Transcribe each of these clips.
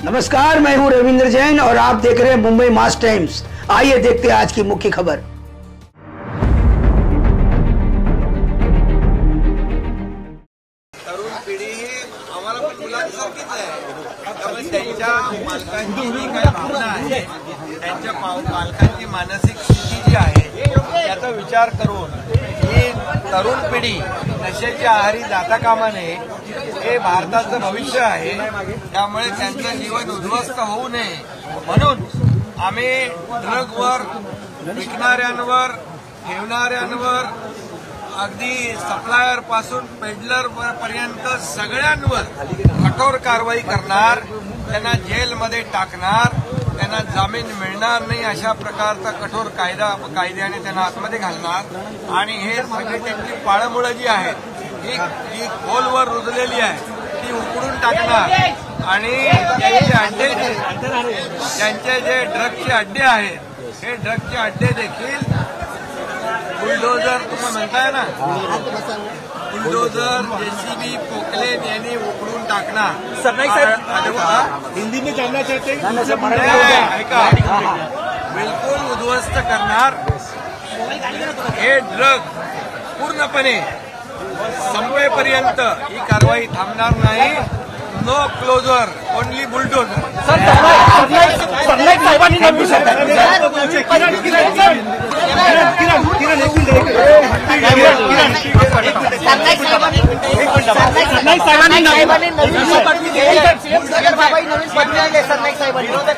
नमस्कार, मैं हूं रविंद्र जैन और आप देख रहे हैं मुंबई मास टाइम्स। आइए देखते हैं आज की मुख्य खबर। तरुण पिढी ही आम्हाला पण मुलांसारखीच आहे, त्यामुळे त्यांच्या पालकांची जी काही भावना आहे, त्यांच्या पालकांची मानसिक स्थिती जी आहे त्याचा विचार करून ही तरुण पिढी नशेच्या आहारी जाता कामा नये. हे भारताचं भविष्य आहे, त्यामुळे त्यांचं जीवन उद्ध्वस्त होऊ नये म्हणून आम्ही ड्रगवर, विकणाऱ्यांवर, ठेवणाऱ्यांवर, अगदी सप्लायर पासून पेडलर पर्यंत सगळ्यांवर कठोर कारवाई करणार, त्यांना जेलमध्ये टाकणार, त्यांना जामीन मिळणार नाही अशा प्रकारचा कठोर कायद्याने त्यांना आतमध्ये घालणार आणि हे सगळे त्यांची पाळंमुळं जी आहेत ही खोलवर रुजलेली आहे ती उकडून टाकणार आणि त्यांचे जे ड्रगचे अड्डे आहेत हे ड्रगचे अड्डे देखील बुलडोजर तुम्ही म्हणताय ना, बुलडोजर, जेसीबी, पोकलेन यांनी उकडून टाकणार. हिंदी में जानना चाहते ऐका, बिलकुल उद्ध्वस्त करणार. हे ड्रग पूर्णपणे संपेपर्यंत ही कारवाई थांबणार नाही. No closure, only bulldozer.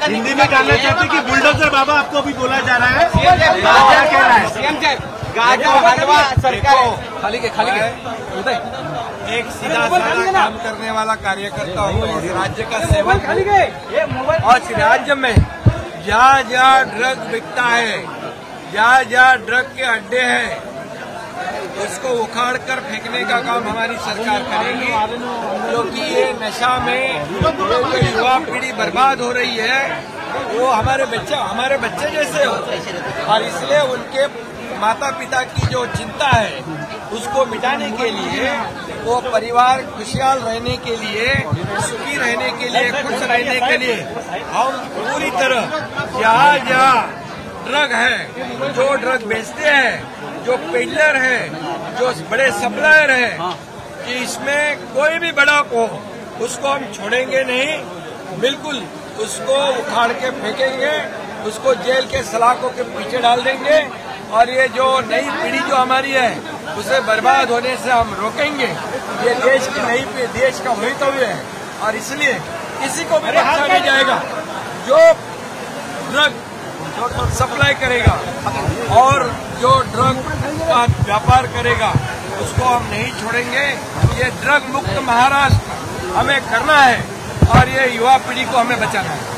Hindi में जानना चाहते कि बुलडोजर बाबा आपको भी बोला जा रहा है, क्या कह रहा है? एक सीधा साधा काम करने वाला कार्यकर्ता हूँ, इस राज्य का सेवक हूँ और इस राज्य में जहाँ जहाँ ड्रग बिकता है, जहाँ जहाँ ड्रग के अड्डे हैं, उसको उखाड़ कर फेंकने का काम हमारी सरकार करेगी, क्योंकि ये नशा में जो युवा पीढ़ी बर्बाद हो रही है वो हमारे बच्चे जैसे हो, और इसलिए उनके माता पिता की जो चिंता है उसको मिटाने के लिए, वो परिवार खुशहाल रहने के लिए, सुखी रहने के लिए, खुश रहने के लिए हम पूरी तरह जहाँ जहाँ ड्रग है, जो ड्रग बेचते हैं, जो पेडलर है, जो बड़े सप्लायर है, कि इसमें कोई भी बड़ा हो उसको हम छोड़ेंगे नहीं, बिल्कुल उसको उखाड़ के फेंकेंगे, उसको जेल के सलाखों के पीछे डाल देंगे और ये जो नई पीढ़ी जो हमारी है उसे बर्बाद होने से हम रोकेंगे. ये देश का भवितव्य है और इसलिए किसी को भी बख्शा नहीं जाएगा. जो ड्रग सप्लाई करेगा और जो ड्रग का व्यापार करेगा उसको हम नहीं छोड़ेंगे. ये ड्रग मुक्त महाराष्ट्र हमें करना है और ये युवा पीढ़ी को हमें बचाना है.